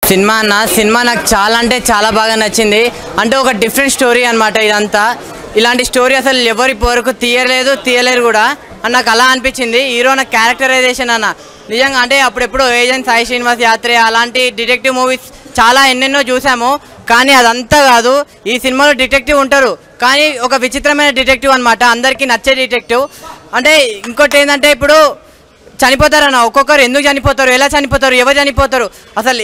Cinema నాకు చాలా అంటే చాలా బాగా నచ్చింది. అంటే ఒక డిఫరెంట్ స్టోరీ అనమాట ఇదంతా. ఇలాంటి స్టోరీ అసలు ఎవరి వరకు తీయలేరు కూడా అని నాకు అలా అనిపించింది. హీరో నాకు క్యారెక్టరైజేషన్ అన్న నిజంగా అంటే అప్పుడెప్పుడు ఏజెంట్ సాయి శ్రీనివాస్ యాత్రే అలాంటి డిటెక్టివ్ మూవీస్ చాలా ఎన్నెన్నో చూసాము. కానీ అదంతా కాదు, ఈ సినిమాలో డిటెక్టివ్ ఉంటారు కానీ ఒక విచిత్రమైన డిటెక్టివ్ అనమాట, అందరికీ నచ్చే డిటెక్టివ్. అంటే ఇంకోటి ఏంటంటే ఇప్పుడు చనిపోతారన్న, ఒక్కొక్కరు ఎందుకు చనిపోతారు, ఎలా చనిపోతారు, ఎవరు చనిపోతారు, అసలు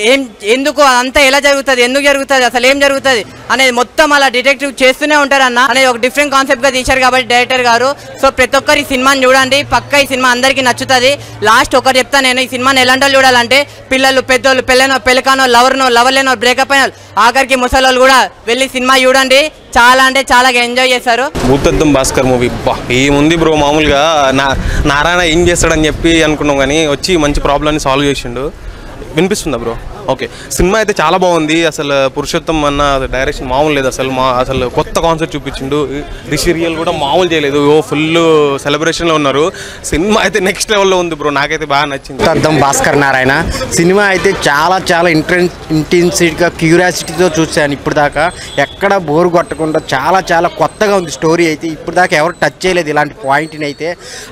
ఎందుకు అంతా ఎలా జరుగుతుంది, ఎందుకు జరుగుతుంది, అసలు ఏం జరుగుతుంది అనేది మొత్తం అలా డిటెక్టివ్ చేస్తూనే ఉంటారన్న అనేది ఒక డిఫరెంట్ కాన్సెప్ట్గా తీశారు కాబట్టి డైరెక్టర్ గారు. సో ప్రతి ఒక్కరు ఈ సినిమాని చూడండి, పక్కా ఈ సినిమా అందరికీ నచ్చుతుంది. లాస్ట్ ఒకటి చెప్తాను నేను, ఈ సినిమాని ఎలాంటి వాళ్ళు చూడాలంటే పిల్లలు, పెద్దోళ్ళు, పెళ్ళకానో, లవర్ లేనో, బ్రేకప్ అయిన ఆఖరికి ముసలోళ్ళు కూడా వెళ్ళి సినిమా చూడండి, చాలా అంటే చాలా ఎంజాయ్ చేశారు. భూతద్దం భాస్కర్ మూవీ ఏముంది బ్రో, మామూలుగా నారాయణ ఏం చేస్తాడని చెప్పి అనుకున్నాం కానీ వచ్చి మంచి ప్రాబ్లమ్ని సాల్వ్ చేసిండు. వినిపిస్తుందా బ్రో? ఓకే, సినిమా అయితే చాలా బాగుంది. అసలు పురుషోత్తం అన్న డైరెక్షన్ మామూలు లేదు, అసలు కొత్త కాన్సెప్ట్ చూపించిండు. రిషిరియల్ కూడా మామూలు చేయలేదు, ఫుల్ సెలబ్రేషన్లో ఉన్నారు. సినిమా అయితే నెక్స్ట్ లెవెల్లో ఉంది బ్రో, నాకైతే బాగా నచ్చింది. భూతద్దం భాస్కర్ నారాయణ సినిమా అయితే చాలా ఇంటెన్సిటీగా క్యూరియాసిటీతో చూశాను ఇప్పుడు దాకా. ఎక్కడ బోరు కొట్టకుండా చాలా కొత్తగా ఉంది స్టోరీ అయితే. ఇప్పుడు దాకా ఎవరు టచ్ చేయలేదు ఇలాంటి పాయింట్ని అయితే.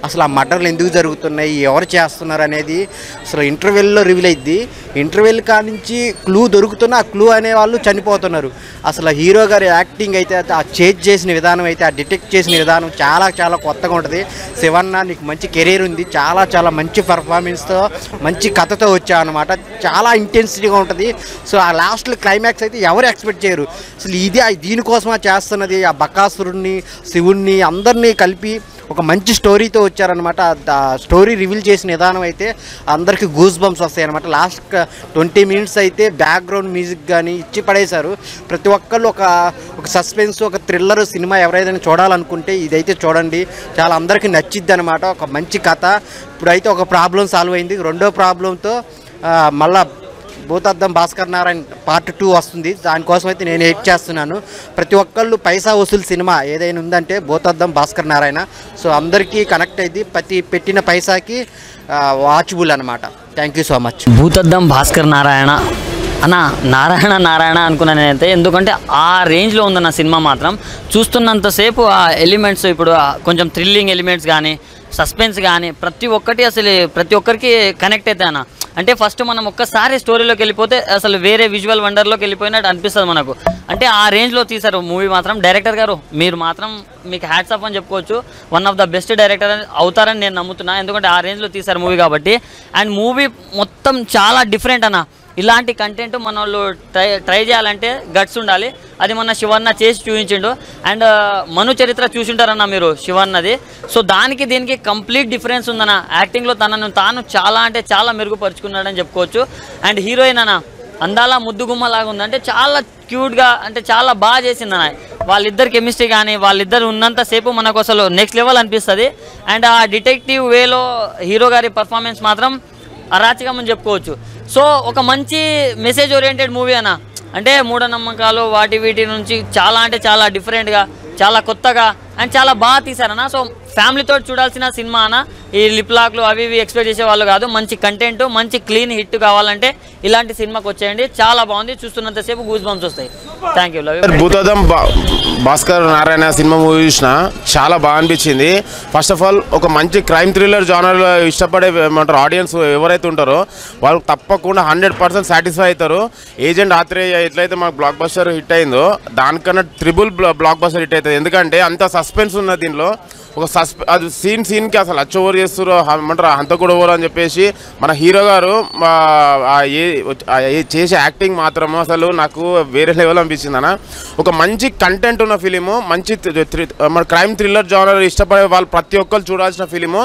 అసలు ఆ మర్డర్లు ఎందుకు జరుగుతున్నాయి, ఎవరు చేస్తున్నారు అనేది అసలు ఇంటర్వెల్లో రివీల్ అయింది. ఇంటర్వెల్ నుంచి క్లూ దొరుకుతున్న ఆ క్లూ అనే వాళ్ళు చనిపోతున్నారు. అసలు హీరో గారి యాక్టింగ్ అయితే, ఆ చేజ్ చేసిన విధానం అయితే, ఆ డిటెక్ట్ చేసిన విధానం చాలా కొత్తగా ఉంటుంది. శివన్న నీకు మంచి కెరీర్ ఉంది, చాలా మంచి పర్ఫార్మెన్స్తో మంచి కథతో వచ్చావు అనమాట. చాలా ఇంటెన్సిటీగా ఉంటుంది. సో ఆ లాస్ట్లో క్లైమాక్స్ అయితే ఎవరు ఎక్స్పెక్ట్ చేయరు. అసలు దీనికోసమా చేస్తున్నది, ఆ బకాసురుణ్ణి, శివుణ్ణి అందరినీ కలిపి ఒక మంచి స్టోరీతో వచ్చారనమాట. ఆ స్టోరీ రివీల్ చేసిన విధానం అయితే అందరికీ గూస్ బంప్స్ వస్తాయి అనమాట. లాస్ట్ 20 minutes అయితే బ్యాక్గ్రౌండ్ మ్యూజిక్ కానీ ఇచ్చి పడేశారు. ప్రతి ఒక్కళ్ళు ఒక సస్పెన్స్, ఒక థ్రిల్లర్ సినిమా ఎవరైనా చూడాలనుకుంటే ఇదైతే చూడండి, చాలా అందరికీ నచ్చిద్ది అనమాట. ఒక మంచి కథ. ఇప్పుడైతే ఒక ప్రాబ్లం సాల్వ్ అయింది, రెండో ప్రాబ్లంతో మళ్ళా భూతద్దం భాస్కర్ నారాయణ పార్ట్ 2 వస్తుంది. దానికోసం అయితే నేను వెయిట్ చేస్తున్నాను. ప్రతి ఒక్కళ్ళు పైసా వసూలు సినిమా ఏదైనా ఉందంటే భూతద్దం భాస్కర్ నారాయణ. సో అందరికీ కనెక్ట్ అయింది, ప్రతి పెట్టిన పైసాకి వాచబుల్ అనమాట. Thank you so much. Bhoothaddam Bhaskar Narayana అన్న, నారాయణ అనుకున్నాను నేనైతే. ఎందుకంటే ఆ రేంజ్లో ఉందన్న సినిమా మాత్రం. చూస్తున్నంతసేపు ఆ ఎలిమెంట్స్, ఇప్పుడు కొంచెం థ్రిల్లింగ్ ఎలిమెంట్స్ కానీ, సస్పెన్స్ కానీ ప్రతి ఒక్కరికి కనెక్ట్ అవుతాయి అన్న. అంటే ఫస్ట్ మనం ఒక్కసారి స్టోరీలోకి వెళ్ళిపోతే అసలు వేరే విజువల్ వండర్లోకి వెళ్ళిపోయినట్టు అనిపిస్తుంది మనకు. అంటే ఆ రేంజ్లో తీశారు మూవీ మాత్రం. డైరెక్టర్ గారు మీరు మాత్రం మీకు హ్యాట్స్ ఆఫ్ అని చెప్పుకోవచ్చు. One of the best director అవుతారని నేను నమ్ముతున్నా, ఎందుకంటే ఆ రేంజ్లో తీశారు మూవీ కాబట్టి. అండ్ మూవీ మొత్తం చాలా డిఫరెంట్ అన్న. ఇలాంటి కంటెంట్ మన వాళ్ళు ట్రై చేయాలంటే గట్స్ ఉండాలి. అది మన శివన్న చేసి చూపించిండు. అండ్ మను చరిత్ర చూసింటారన్న మీరు శివన్నది. సో దానికి దీనికి కంప్లీట్ డిఫరెన్స్ ఉందన్న. యాక్టింగ్లో తాను చాలా అంటే చాలా మెరుగుపరుచుకున్నాడని చెప్పుకోవచ్చు. అండ్ హీరోయిన్ అన్న అందాల ముద్దుగుమ్మలాగా ఉంది. అంటే చాలా క్యూట్గా, అంటే చాలా బాగా చేసిందన్న. వాళ్ళిద్దరు కెమిస్ట్రీ కానీ, వాళ్ళిద్దరు ఉన్నంతసేపు మనకు అసలు నెక్స్ట్ లెవెల్ అనిపిస్తుంది. అండ్ ఆ డిటెక్టివ్ వేలో హీరో గారి పర్ఫార్మెన్స్ మాత్రం అరాచకం అని చెప్పుకోవచ్చు. సో ఒక మంచి మెసేజ్ ఓరియంటెడ్ మూవీ అన్న. అంటే మూఢనమ్మకాలు వీటి నుంచి చాలా అంటే చాలా డిఫరెంట్గా, చాలా కొత్తగా అండ్ చాలా బాగా తీశారన్న. సో ఫ్యామిలీతో చూడాల్సిన సినిమా అన్న. ఈ లిప్ లాక్లు అవి ఎక్స్పెక్ట్ చేసే వాళ్ళు కాదు. మంచి కంటెంట్, మంచి క్లీన్ హిట్ కావాలంటే ఇలాంటి సినిమాకి వచ్చేయండి. చాలా బాగుంది, చూస్తున్నంతసేపు గూస్ బంప్స్ వస్తాయి. Thank you. భూతద్దం భాస్కర్ నారాయణ సినిమా మూవీ చూసిన చాలా బాగా అనిపించింది. ఫస్ట్ ఆఫ్ ఆల్ ఒక మంచి క్రైమ్ థ్రిల్లర్ జానర్లో ఇష్టపడే ఆడియన్స్ ఎవరైతే ఉంటారో వాళ్ళు తప్పకుండా 100% సాటిస్ఫై అవుతారు. ఏజెంట్ ఆత్రేయ ఎట్లయితే మాకు బ్లాక్ బస్టర్ హిట్ అయిందో దానికన్నా ట్రిపుల్ బ్లాక్ బస్టర్ హిట్ అవుతుంది. ఎందుకంటే అంత సస్పెన్స్ ఉన్నది దీనిలో. ఒక అది సీన్కి అసలు ఓవర్ చేస్తారు ఏమంటారు, అంత కూడా ఓవర్ అని చెప్పేసి మన హీరో గారు చేసే యాక్టింగ్ మాత్రం అసలు నాకు వేరే లెవెల్ అనిపించింది అన్న. ఒక మంచి కంటెంట్ ఉన్న ఫిలిము, మంచి మన క్రైమ్ థ్రిల్లర్ జానర్ ఇష్టపడే వాళ్ళు ప్రతి ఒక్కరు చూడాల్సిన ఫిలిము.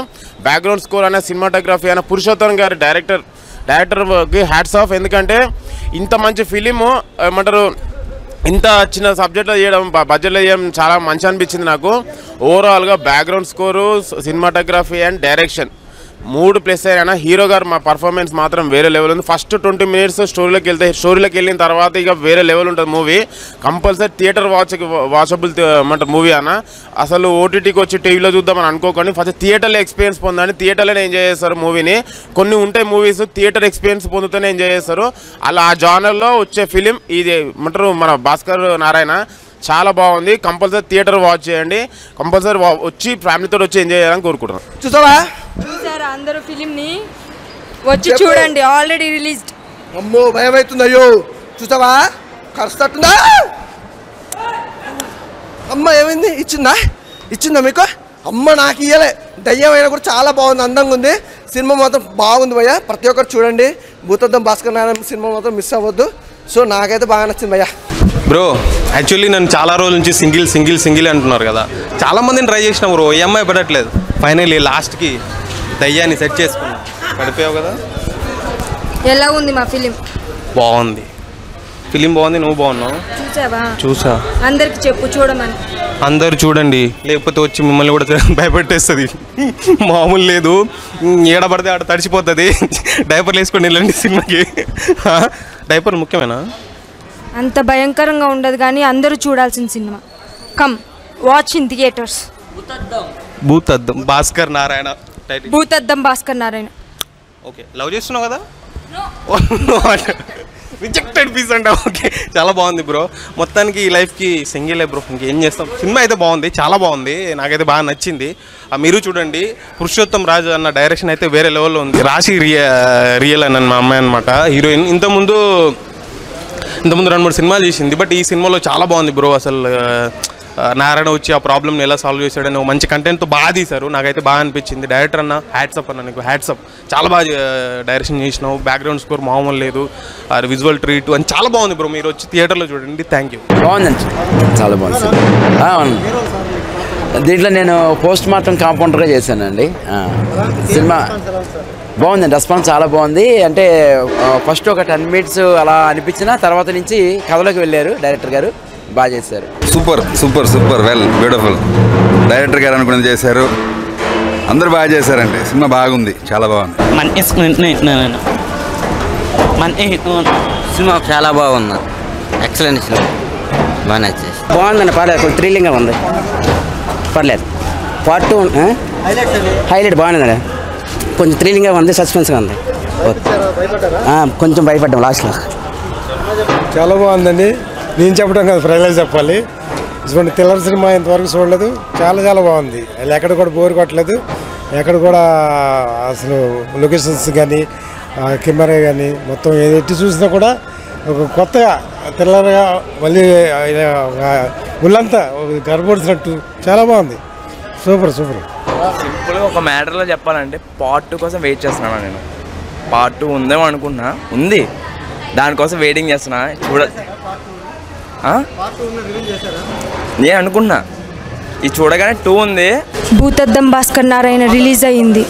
బ్యాక్గ్రౌండ్ స్కోర్ అనే, సినిమాటోగ్రఫీ అయినా, పురుషోత్తం గారి డైరెక్టర్కి హ్యాట్స్ ఆఫ్. ఎందుకంటే ఇంత మంచి ఫిలిము ఏమంటారు ఇంత చిన్న సబ్జెక్ట్లో చేయడం, బడ్జెట్లో చేయడం చాలా మంచి అనిపించింది నాకు. ఓవరాల్గా background score, cinematography and direction plus అయినా హీరో గారు మా పర్ఫార్మెన్స్ మాత్రం వేరే లెవెల్ ఉంది. ఫస్ట్ 20 minutes స్టోరీలోకి వెళ్ళిన తర్వాత ఇక వేరే లెవెల్ ఉంటుంది మూవీ. కంపల్సరీ థియేటర్ వాచబుల్ ఏమంటారు మూవీ అన్న. అసలు ఓటీటీకి వచ్చి టీవీలో చూద్దామని అనుకోకండి, ఫస్ట్ థియేటర్లో ఎక్స్పీరియన్స్ పొందండి. థియేటర్లోనే ఎంజాయ్ చేస్తారు మూవీని. కొన్ని ఉంటాయి మూవీస్ థియేటర్ ఎక్స్పీరియన్స్ పొందుతూనే ఎంజాయ్ చేస్తారు. అలా ఆ జానర్లో వచ్చే ఫిలిం ఇది ఏమంటారు మన భాస్కర్ నారాయణ. చాలా బాగుంది. కంపల్సరీ థియేటర్ వాచ్ చేయండి. కంపల్సరీ వచ్చి ఫ్యామిలీతో వచ్చి ఎంజాయ్ చేయాలని కోరుకుంటున్నాను. చూసారా అందరూ ఫిలింని వచ్చి చూడండి. Already released. అమ్మో భయం అవుతుంది. అయ్యో చూసావా కరుస్తుందా? అమ్మ ఏమైంది? ఇచ్చిందా మీకు? అమ్మ నాకు ఇయ్యలే. దయ్యం అయినా కూడా చాలా బాగుంది, అందంగా ఉంది. సినిమా మాత్రం బాగుంది భయ్య. ప్రతి ఒక్కరు చూడండి. భూతద్దం భాస్కర్ నారాయణ సినిమా మాత్రం మిస్ అవ్వద్దు. సో నాకైతే బాగా నచ్చింది భయ్య. బ్రో యాక్చువల్లీ నన్ను చాలా రోజుల నుంచి సింగిల్ అంటున్నారు కదా, చాలామందిని ట్రై చేసినా బ్రో, ఈ అమ్మాయి పడట్లేదు. ఫైనల్లీ లాస్ట్కి దయ్యాన్ని సెట్ చేసుకున్నా, పడిపోయావు కదా. ఎలా ఉంది మా ఫిలిం? బాగుంది, ఫిలిం బాగుంది. నువ్వు బాగున్నావు? చూసావా? చూసా. అందరికి చెప్పు చూడమని. అందరు చూడండి, లేకపోతే వచ్చి మిమ్మల్ని కూడా భయపెట్టేస్తుంది. మామూలు లేదు, ఏడబడితే ఆడ తడిచిపోతుంది. డైపర్లు వేసుకొని వెళ్ళండి సినిమాకి. డైపర్ ముఖ్యమేనా? అంత భయంకరంగా ఉండదు కానీ అందరూ చూడాల్సిన సినిమా. Come watch in theatres. Bhoothaddam Bhaskar Narayana title. Bhoothaddam Bhaskar Narayana. Okay, love చేస్తున్నావు కదా? రిజెక్టెడ్ పీస్ అంట. ఓకే, చాలా బాగుంది బ్రో. మొత్తానికి ఈ లైఫ్కి సింగిలే బ్రో, ఇంకేం చేస్తాం. సినిమా అయితే బాగుంది, చాలా బాగుంది, నాకైతే బాగా నచ్చింది. మీరు చూడండి. పురుషోత్తం రాజు అన్న డైరెక్షన్ అయితే వేరే లెవెల్లో ఉంది. రాశి రియల్ అని మా అమ్మాయి అనమాట హీరోయిన్. ఇంతకుముందు 2-3 సినిమాలు చేసింది, బట్ ఈ సినిమాలో చాలా బాగుంది బ్రో. అసలు నారాయణ వచ్చి ఆ ప్రాబ్లమ్ని ఎలా సాల్వ్ చేశాడని మంచి కంటెంట్తో బాగా తీశారు. నాకైతే బాగా అనిపించింది. డైరెక్టర్ అన్న హ్యాట్సప్ అన్న, నీకు హ్యాట్సప్. చాలా బాగా డైరెక్షన్ చేసినావు. బ్యాక్గ్రౌండ్ స్కోర్ మామూలు లేదు, విజువల్ ట్రీట్ అని చాలా బాగుంది బ్రో. మీరు వచ్చి థియేటర్లో చూడండి. Thank you. బాగుందండి, చాలా బాగుంది. దీంట్లో నేను పోస్ట్ మార్టం కాంపౌండర్గా చేశానండి. సినిమా బాగుందండి, రెస్పాన్స్ చాలా బాగుంది. అంటే ఫస్ట్ ఒక 10 minutes అలా అనిపించిన తర్వాత నుంచి కథలోకి వెళ్ళారు డైరెక్టర్ గారు, బాగా చేశారు. Super well beautiful. డైరెక్టర్ గారు అనుకుని చేశారు, అందరూ బాగా చేశారండి. సినిమా బాగుంది, చాలా బాగుంది. సినిమా చాలా బాగుంది, ఎక్సలెంట్ సినిమా, బాగా నచ్చేసి. బాగుందండి, పర్లేదు, కొంచెం థ్రిల్లింగ్గా ఉంది, పర్లేదు. పార్ట్ 2 హైలైట్ బాగుందండి, కొంచెం థ్రిల్లింగ్గా ఉంది, సస్పెన్స్గా ఉంది. కొంచెం భయపడ్డాం లాస్ట్లో. చాలా బాగుందండి. నేను చెప్పడం కాదు, ప్రజలకు చెప్పాలి. ఇటువంటి థ్రిల్లర్ సినిమా ఇంతవరకు చూడలేదు. చాలా బాగుంది. అది ఎక్కడ కూడా బోర్ కొట్టలేదు. ఎక్కడ కూడా అసలు లొకేషన్స్ కానీ కెమెరా కానీ మొత్తం ఎట్టి చూసినా కూడా ఒక కొత్తగా థ్రిల్లర్గా మళ్ళీ ఒళ్ళంతా గర్భపడుతున్నట్టు చాలా బాగుంది. సూపర్. సింపుల్గా ఒక మ్యాటర్లో చెప్పాలంటే పార్ట్ 2 కోసం వెయిట్ చేస్తున్నాను నేను. పార్ట్ 2 ఉందేమో అనుకుంటున్నా, ఉంది, దానికోసం వెయిటింగ్ చేస్తున్నా. నేను అనుకున్నా ఇది చూడగానే 2 ఉంది. భూతద్దం భాస్కర్ నారాయణ రిలీజ్ అయ్యింది.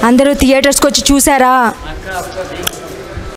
అందరూ థియేటర్స్కి వచ్చి చూసారా?